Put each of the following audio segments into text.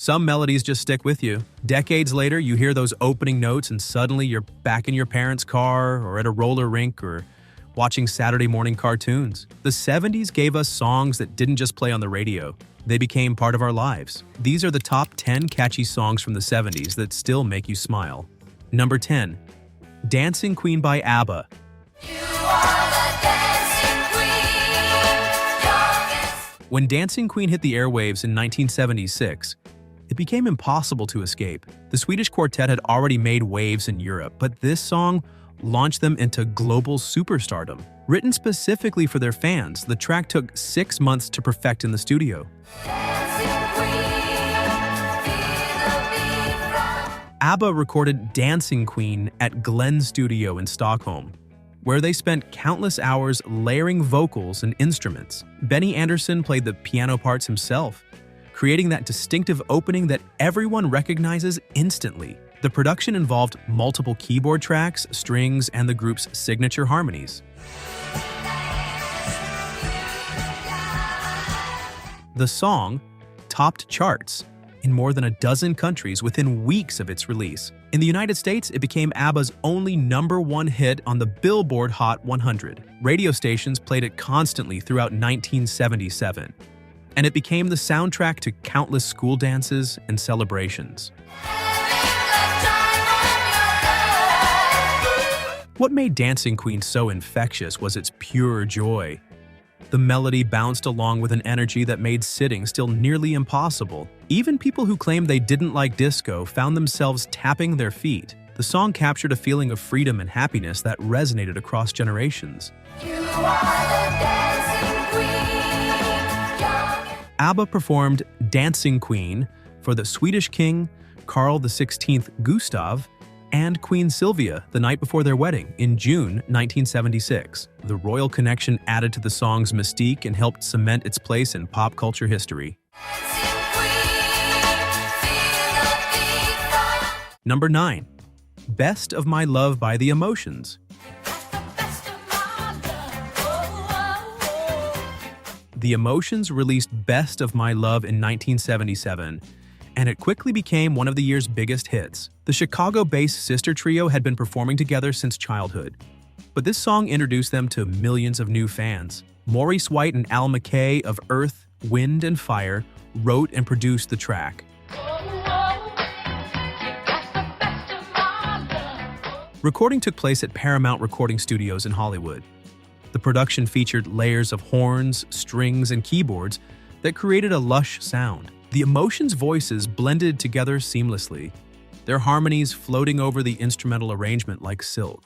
Some melodies just stick with you. Decades later, you hear those opening notes and suddenly you're back in your parents' car or at a roller rink or watching Saturday morning cartoons. The 70s gave us songs that didn't just play on the radio. They became part of our lives. These are the top 10 catchy songs from the 70s that still make you smile. Number 10. Dancing Queen by ABBA. When Dancing Queen hit the airwaves in 1976, it became impossible to escape. The Swedish quartet had already made waves in Europe, but this song launched them into global superstardom. Written specifically for their fans, the track took 6 months to perfect in the studio. ABBA recorded Dancing Queen at Glen Studio in Stockholm, where they spent countless hours layering vocals and instruments. Benny Andersson played the piano parts himself, creating that distinctive opening that everyone recognizes instantly. The production involved multiple keyboard tracks, strings, and the group's signature harmonies. The song topped charts in more than a dozen countries within weeks of its release. In the United States, it became ABBA's only #1 hit on the Billboard Hot 100. Radio stations played it constantly throughout 1977, and it became the soundtrack to countless school dances and celebrations. What made Dancing Queen so infectious was its pure joy. The melody bounced along with an energy that made sitting still nearly impossible. Even people who claimed they didn't like disco found themselves tapping their feet. The song captured a feeling of freedom and happiness that resonated across generations. ABBA performed Dancing Queen for the Swedish king, Carl XVI Gustav, and Queen Sylvia the night before their wedding in June 1976. The royal connection added to the song's mystique and helped cement its place in pop culture history. Number 9. Best of My Love by The Emotions. The Emotions released Best of My Love in 1977, and it quickly became one of the year's biggest hits. The Chicago-based sister trio had been performing together since childhood, but this song introduced them to millions of new fans. Maurice White and Y.M.C.A. of Earth, Wind and Fire wrote and produced the track. Recording took place at Paramount Recording Studios in Hollywood. The production featured layers of horns, strings, and keyboards that created a lush sound. The Emotions' voices blended together seamlessly, their harmonies floating over the instrumental arrangement like silk.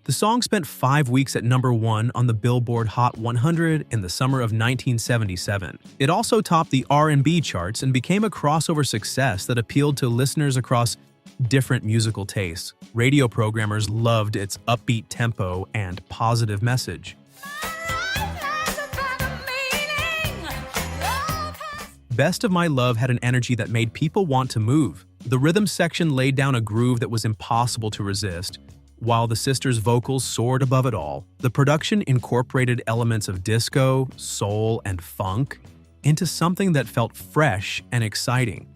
The song spent 5 weeks at #1 on the Billboard Hot 100 in the summer of 1977. It also topped the R&B charts and became a crossover success that appealed to listeners across different musical tastes. Radio programmers loved its upbeat tempo and positive message. Best of My Love had an energy that made people want to move. The rhythm section laid down a groove that was impossible to resist, while the sisters' vocals soared above it all. The production incorporated elements of disco, soul, and funk into something that felt fresh and exciting.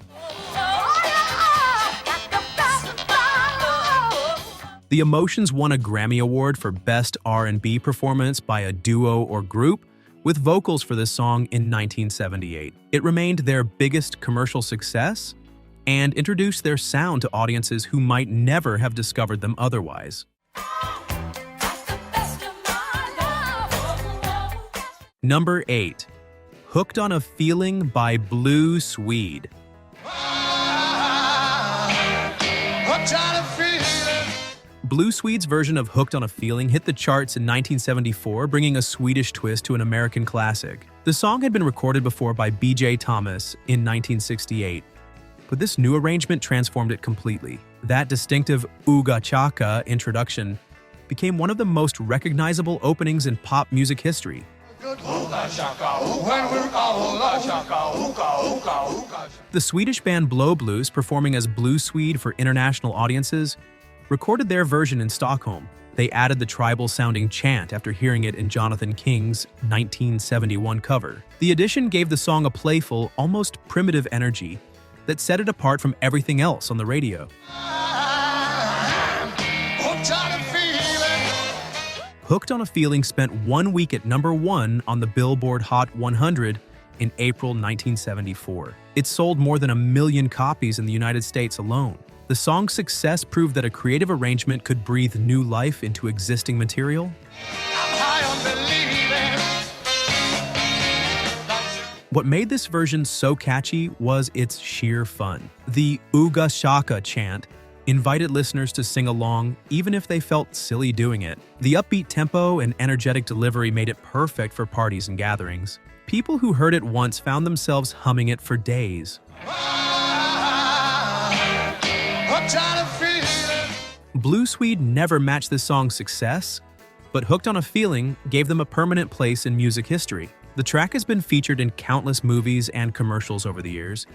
The Emotions won a Grammy Award for Best R&B Performance by a Duo or Group, with vocals for this song in 1978. It remained their biggest commercial success and introduced their sound to audiences who might never have discovered them otherwise. Number 8. Hooked on a Feeling by Blue Swede. Blue Swede's version of Hooked on a Feeling hit the charts in 1974, bringing a Swedish twist to an American classic. The song had been recorded before by B.J. Thomas in 1968, but this new arrangement transformed it completely. That distinctive Ooga Chaka introduction became one of the most recognizable openings in pop music history. The Swedish band Blow Blues, performing as Blue Swede for international audiences, recorded their version in Stockholm. They added the tribal-sounding chant after hearing it in Jonathan King's 1971 cover. The addition gave the song a playful, almost primitive energy that set it apart from everything else on the radio. Hooked on a Feeling spent 1 week at #1 on the Billboard Hot 100 in April 1974. It sold more than 1 million copies in the United States alone. The song's success proved that a creative arrangement could breathe new life into existing material. What made this version so catchy was its sheer fun. The Ooga Shaka chant invited listeners to sing along even if they felt silly doing it. The upbeat tempo and energetic delivery made it perfect for parties and gatherings. People who heard it once found themselves humming it for days. Blue Swede never matched the song's success, but Hooked on a Feeling gave them a permanent place in music history. The track has been featured in countless movies and commercials over the years,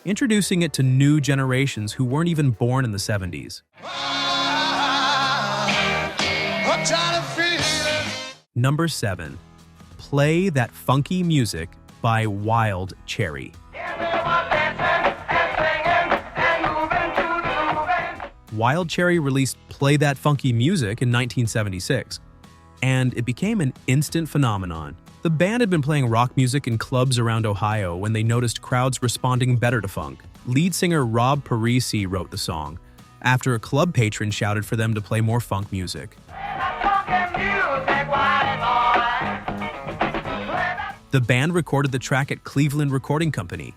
introducing it to new generations who weren't even born in the 70s. Number 7. Play That Funky Music by Y.M.C.A. Y.M.C.A. released Play That Funky Music in 1976, and it became an instant phenomenon. The band had been playing rock music in clubs around Ohio when they noticed crowds responding better to funk. Lead singer Rob Parisi wrote the song, after a club patron shouted for them to play more funk music. The band recorded the track at Cleveland Recording Company.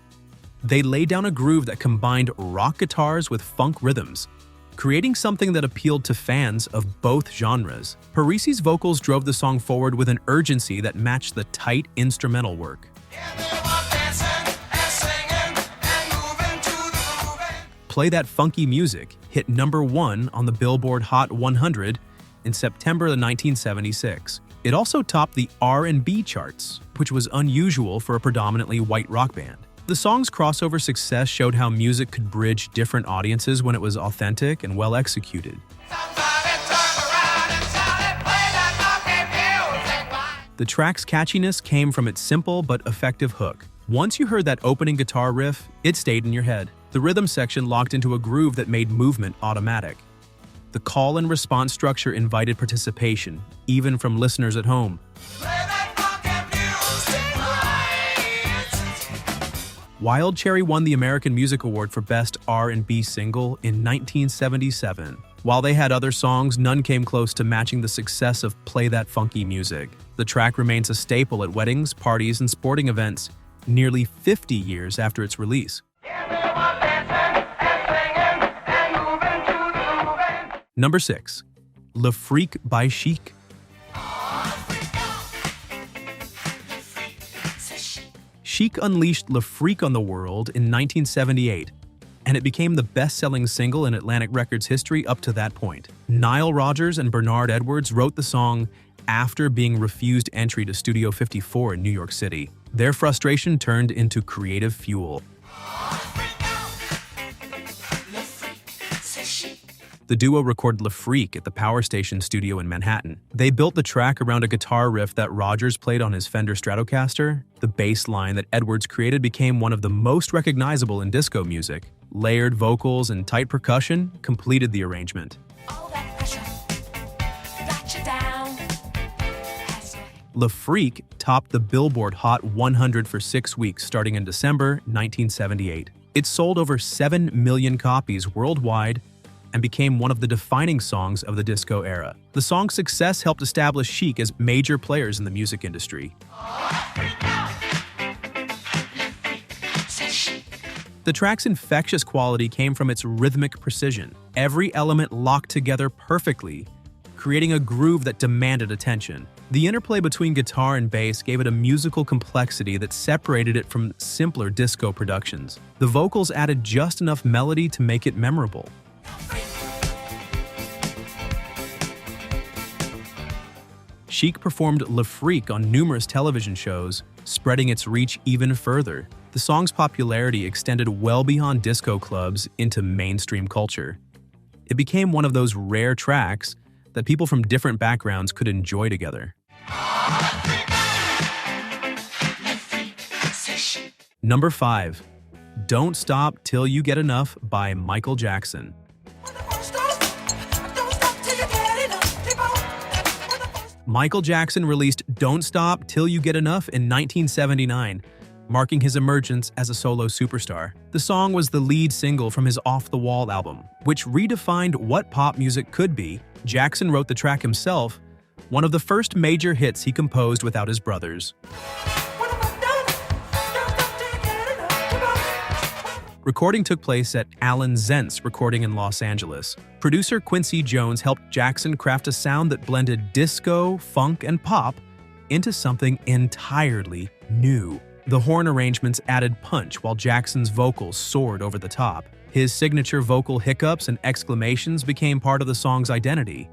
They laid down a groove that combined rock guitars with funk rhythms, creating something that appealed to fans of both genres. Parisi's vocals drove the song forward with an urgency that matched the tight instrumental work. Play That Funky Music hit #1 on the Billboard Hot 100 in September of 1976. It also topped the R&B charts, which was unusual for a predominantly white rock band. The song's crossover success showed how music could bridge different audiences when it was authentic and well executed. The track's catchiness came from its simple but effective hook. Once you heard that opening guitar riff, it stayed in your head. The rhythm section locked into a groove that made movement automatic. The call and response structure invited participation, even from listeners at home. Y.M.C.A. won the American Music Award for Best R&B Single in 1977. While they had other songs, none came close to matching the success of Play That Funky Music. The track remains a staple at weddings, parties, and sporting events nearly 50 years after its release. Number 6. Le Freak by Chic. Chic unleashed Le Freak on the world in 1978, and it became the best-selling single in Atlantic Records history up to that point. Nile Rodgers and Bernard Edwards wrote the song after being refused entry to Studio 54 in New York City. Their frustration turned into creative fuel. The duo recorded Le Freak at the Power Station studio in Manhattan. They built the track around a guitar riff that Rodgers played on his Fender Stratocaster. The bass line that Edwards created became one of the most recognizable in disco music. Layered vocals and tight percussion completed the arrangement. Le Freak topped the Billboard Hot 100 for 6 weeks starting in December 1978. It sold over 7 million copies worldwide and became one of the defining songs of the disco era. The song's success helped establish Chic as major players in the music industry. The track's infectious quality came from its rhythmic precision. Every element locked together perfectly, creating a groove that demanded attention. The interplay between guitar and bass gave it a musical complexity that separated it from simpler disco productions. The vocals added just enough melody to make it memorable. Chic performed Le Freak on numerous television shows, spreading its reach even further. The song's popularity extended well beyond disco clubs into mainstream culture. It became one of those rare tracks that people from different backgrounds could enjoy together. Number 5. Don't Stop Till You Get Enough by Michael Jackson. Michael Jackson released Don't Stop Till You Get Enough in 1979, marking his emergence as a solo superstar. The song was the lead single from his Off the Wall album, which redefined what pop music could be. Jackson wrote the track himself, one of the first major hits he composed without his brothers. Recording took place at Alan Zent's recording in Los Angeles. Producer Quincy Jones helped Jackson craft a sound that blended disco, funk, and pop into something entirely new. The horn arrangements added punch while Jackson's vocals soared over the top. His signature vocal hiccups and exclamations became part of the song's identity.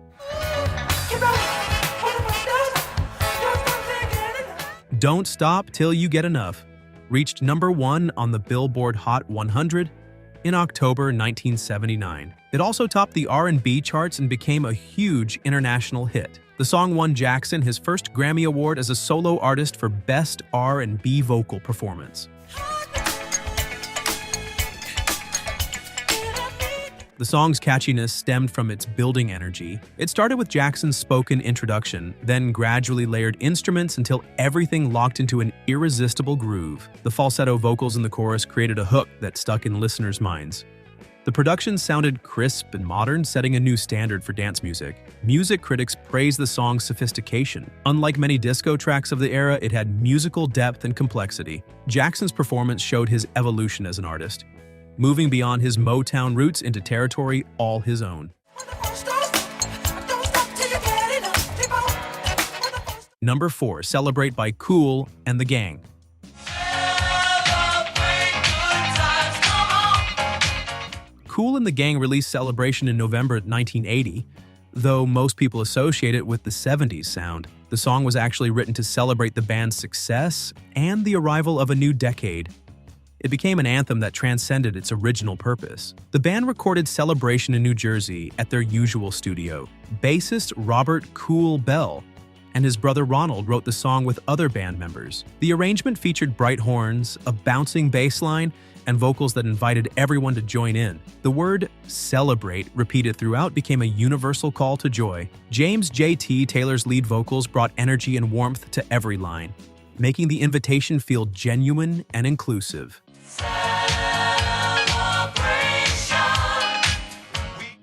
Don't Stop Till You Get Enough reached number 1 on the Billboard Hot 100 in October 1979. It also topped the R&B charts and became a huge international hit. The song won Jackson his first Grammy Award as a solo artist for Best R&B Vocal Performance. The song's catchiness stemmed from its building energy. It started with Jackson's spoken introduction, then gradually layered instruments until everything locked into an irresistible groove. The falsetto vocals in the chorus created a hook that stuck in listeners' minds. The production sounded crisp and modern, setting a new standard for dance music. Music critics praised the song's sophistication. Unlike many disco tracks of the era, it had musical depth and complexity. Jackson's performance showed his evolution as an artist, moving beyond his Motown roots into territory all his own. Number 4. Celebrate by Kool and the Gang. Kool and the Gang released Celebration in November 1980, though most people associate it with the 70s sound. The song was actually written to celebrate the band's success and the arrival of a new decade. It became an anthem that transcended its original purpose. The band recorded Celebration in New Jersey at their usual studio. Bassist Robert "Kool" Bell and his brother Ronald wrote the song with other band members. The arrangement featured bright horns, a bouncing bass line, and vocals that invited everyone to join in. The word "celebrate," repeated throughout, became a universal call to joy. James J.T. Taylor's lead vocals brought energy and warmth to every line, making the invitation feel genuine and inclusive.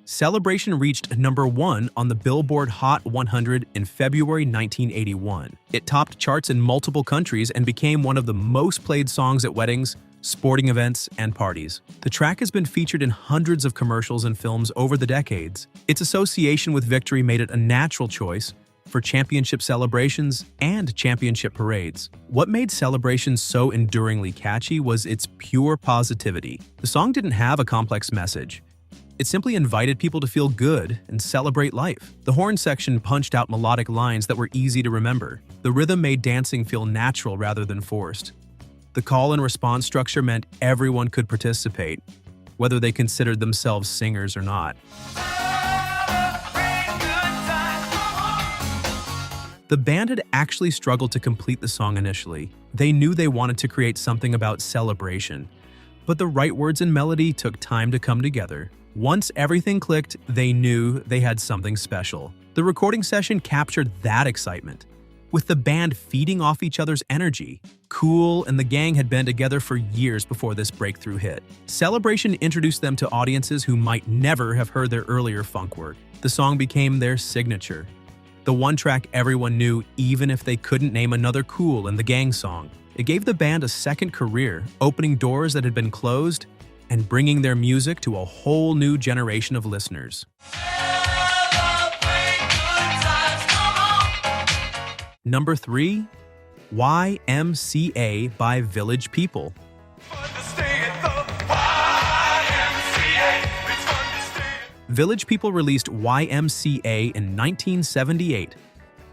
Celebration reached number 1 on the Billboard Hot 100 in February 1981. It topped charts in multiple countries and became one of the most played songs at weddings, sporting events, and parties. The track has been featured in hundreds of commercials and films over the decades. Its association with victory made it a natural choice for championship celebrations and championship parades. What made Celebration so enduringly catchy was its pure positivity. The song didn't have a complex message. It simply invited people to feel good and celebrate life. The horn section punched out melodic lines that were easy to remember. The rhythm made dancing feel natural rather than forced. The call and response structure meant everyone could participate, whether they considered themselves singers or not. The band had actually struggled to complete the song initially. They knew they wanted to create something about celebration, but the right words and melody took time to come together. Once everything clicked, they knew they had something special. The recording session captured that excitement, with the band feeding off each other's energy. Kool and the Gang had been together for years before this breakthrough hit. Celebration introduced them to audiences who might never have heard their earlier funk work. The song became their signature, the one track everyone knew even if they couldn't name another Kool and the Gang song. It gave the band a second career, opening doors that had been closed and bringing their music to a whole new generation of listeners. Number 3. Y.M.C.A. by Village People. Village People released Y.M.C.A. in 1978,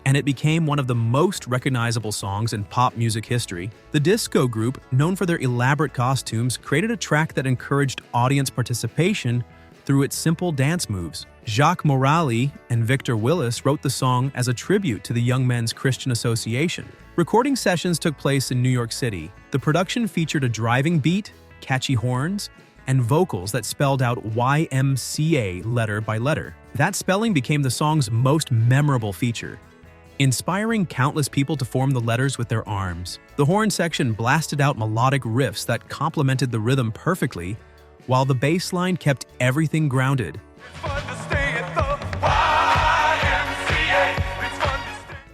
and it became one of the most recognizable songs in pop music history. The disco group, known for their elaborate costumes, created a track that encouraged audience participation through its simple dance moves. Jacques Morali and Victor Willis wrote the song as a tribute to the Young Men's Christian Association. Recording sessions took place in New York City. The production featured a driving beat, catchy horns, and vocals that spelled out Y.M.C.A. letter by letter. That spelling became the song's most memorable feature, inspiring countless people to form the letters with their arms. The horn section blasted out melodic riffs that complemented the rhythm perfectly, while the bass line kept everything grounded.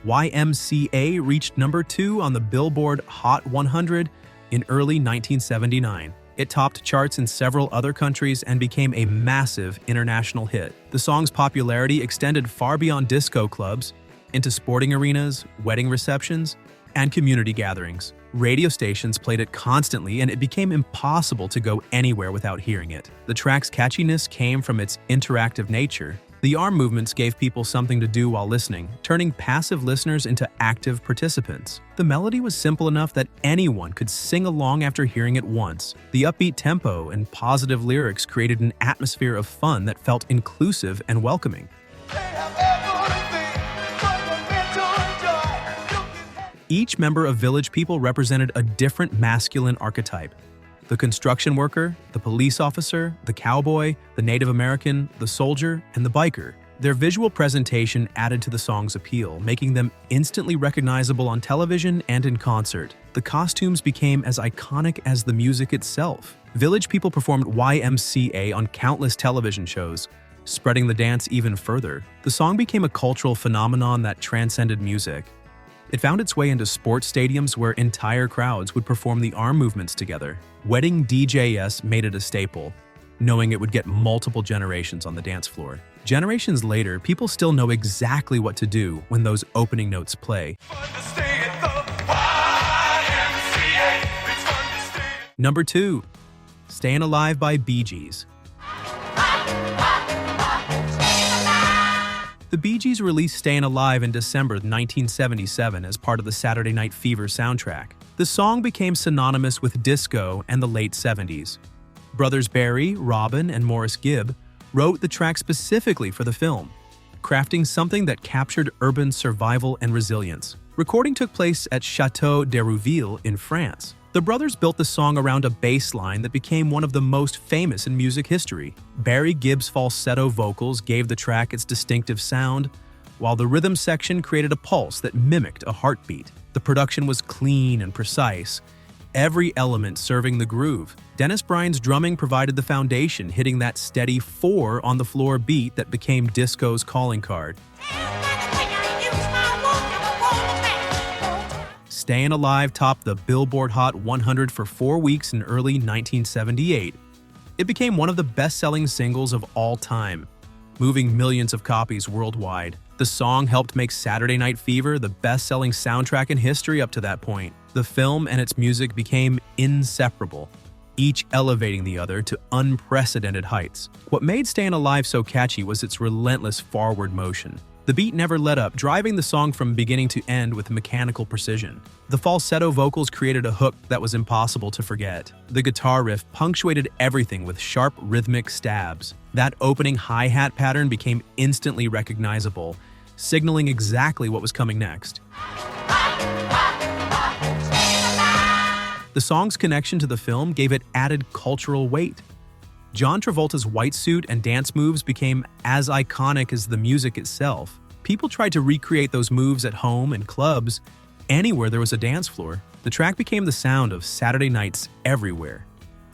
Y.M.C.A. reached number 2 on the Billboard Hot 100 in early 1979. It topped charts in several other countries and became a massive international hit. The song's popularity extended far beyond disco clubs into sporting arenas, wedding receptions, and community gatherings. Radio stations played it constantly, and it became impossible to go anywhere without hearing it. The track's catchiness came from its interactive nature. The arm movements gave people something to do while listening, turning passive listeners into active participants. The melody was simple enough that anyone could sing along after hearing it once. The upbeat tempo and positive lyrics created an atmosphere of fun that felt inclusive and welcoming. Each member of Village People represented a different masculine archetype. The construction worker, the police officer, the cowboy, the Native American, the soldier, and the biker. Their visual presentation added to the song's appeal, making them instantly recognizable on television and in concert. The costumes became as iconic as the music itself. Village People performed Y.M.C.A. on countless television shows, spreading the dance even further. The song became a cultural phenomenon that transcended music. It found its way into sports stadiums where entire crowds would perform the arm movements together. Wedding DJs made it a staple, knowing it would get multiple generations on the dance floor. Generations later, people still know exactly what to do when those opening notes play. Number 2. Stayin' Alive by Bee Gees. The Bee Gees released Stayin' Alive in December 1977 as part of the Saturday Night Fever soundtrack. The song became synonymous with disco and the late 70s. Brothers Barry, Robin, and Morris Gibb wrote the track specifically for the film, crafting something that captured urban survival and resilience. Recording took place at Chateau d'Hérouville in France. The brothers built the song around a bass line that became one of the most famous in music history. Barry Gibb's falsetto vocals gave the track its distinctive sound, while the rhythm section created a pulse that mimicked a heartbeat. The production was clean and precise, every element serving the groove. Dennis Bryan's drumming provided the foundation, hitting that steady 4-on-the-floor beat that became disco's calling card. Stayin' Alive topped the Billboard Hot 100 for 4 weeks in early 1978. It became one of the best-selling singles of all time, moving millions of copies worldwide. The song helped make Saturday Night Fever the best-selling soundtrack in history up to that point. The film and its music became inseparable, each elevating the other to unprecedented heights. What made Stayin' Alive so catchy was its relentless forward motion. The beat never let up, driving the song from beginning to end with mechanical precision. The falsetto vocals created a hook that was impossible to forget. The guitar riff punctuated everything with sharp rhythmic stabs. That opening hi-hat pattern became instantly recognizable, signaling exactly what was coming next. The song's connection to the film gave it added cultural weight. John Travolta's white suit and dance moves became as iconic as the music itself. People tried to recreate those moves at home and clubs, anywhere there was a dance floor. The track became the sound of Saturday nights everywhere,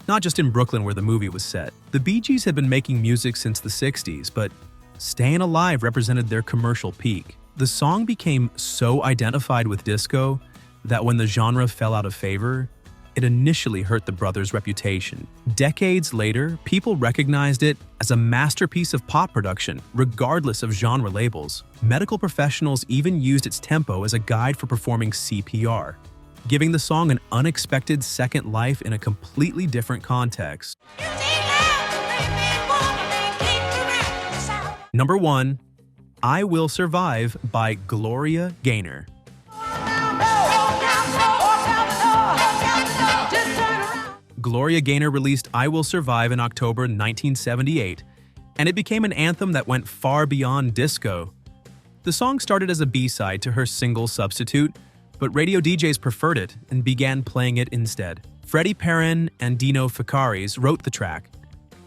not just in Brooklyn where the movie was set. The Bee Gees had been making music since the 60s, but Stayin' Alive represented their commercial peak. The song became so identified with disco that when the genre fell out of favor, it initially hurt the brothers' reputation. Decades later, people recognized it as a masterpiece of pop production, regardless of genre labels. Medical professionals even used its tempo as a guide for performing CPR, giving the song an unexpected second life in a completely different context. Number 1. I Will Survive by Gloria Gaynor. Gloria Gaynor released I Will Survive in October 1978, and it became an anthem that went far beyond disco. The song started as a B-side to her single Substitute, but radio DJs preferred it and began playing it instead. Freddie Perren and Dino Ficaris wrote the track,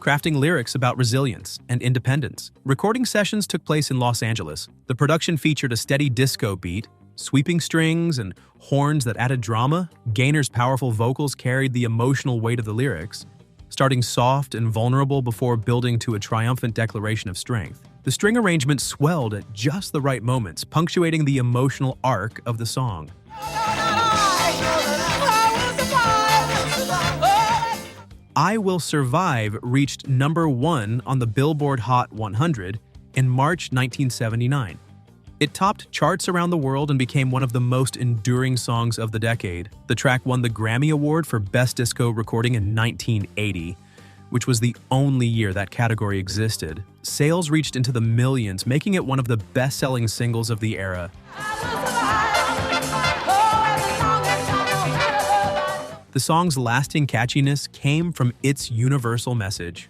crafting lyrics about resilience and independence. Recording sessions took place in Los Angeles. The production featured a steady disco beat, sweeping strings, and horns that added drama. Gaynor's powerful vocals carried the emotional weight of the lyrics, starting soft and vulnerable before building to a triumphant declaration of strength. The string arrangement swelled at just the right moments, punctuating the emotional arc of the song. I Will Survive reached #1 on the Billboard Hot 100 in March 1979. It topped charts around the world and became one of the most enduring songs of the decade. The track won the Grammy Award for Best Disco Recording in 1980, which was the only year that category existed. Sales reached into the millions, making it one of the best-selling singles of the era. The song's lasting catchiness came from its universal message.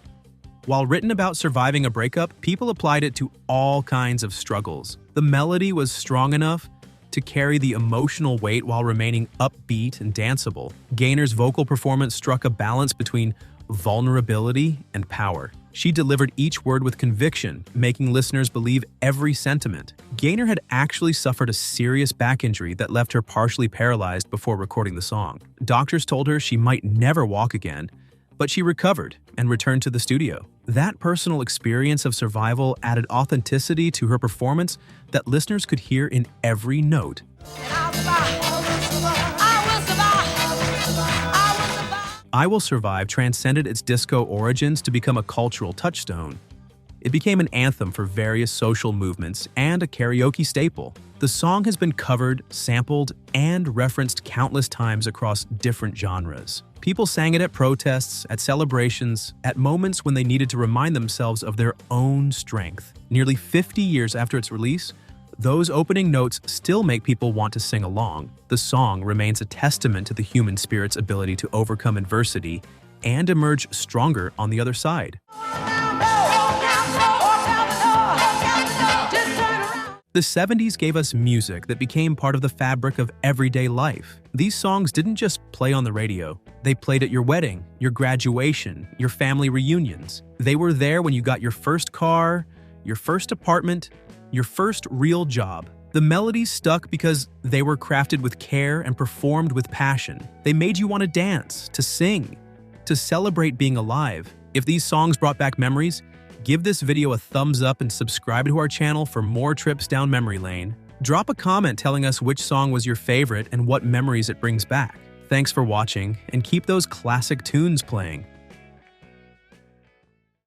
While written about surviving a breakup, people applied it to all kinds of struggles. The melody was strong enough to carry the emotional weight while remaining upbeat and danceable. Gaynor's vocal performance struck a balance between vulnerability and power. She delivered each word with conviction, making listeners believe every sentiment. Gaynor had actually suffered a serious back injury that left her partially paralyzed before recording the song. Doctors told her she might never walk again, but she recovered and returned to the studio. That personal experience of survival added authenticity to her performance that listeners could hear in every note. I Will Survive transcended its disco origins to become a cultural touchstone. It became an anthem for various social movements and a karaoke staple. The song has been covered, sampled, and referenced countless times across different genres. People sang it at protests, at celebrations, at moments when they needed to remind themselves of their own strength. Nearly 50 years after its release, those opening notes still make people want to sing along. The song remains a testament to the human spirit's ability to overcome adversity and emerge stronger on the other side. The 70s gave us music that became part of the fabric of everyday life. These songs didn't just play on the radio. They played at your wedding, your graduation, your family reunions. They were there when you got your first car, your first apartment, your first real job. The melodies stuck because they were crafted with care and performed with passion. They made you want to dance, to sing, to celebrate being alive. If these songs brought back memories, give this video a thumbs up and subscribe to our channel for more trips down memory lane. Drop a comment telling us which song was your favorite and what memories it brings back. Thanks for watching, and keep those classic tunes playing.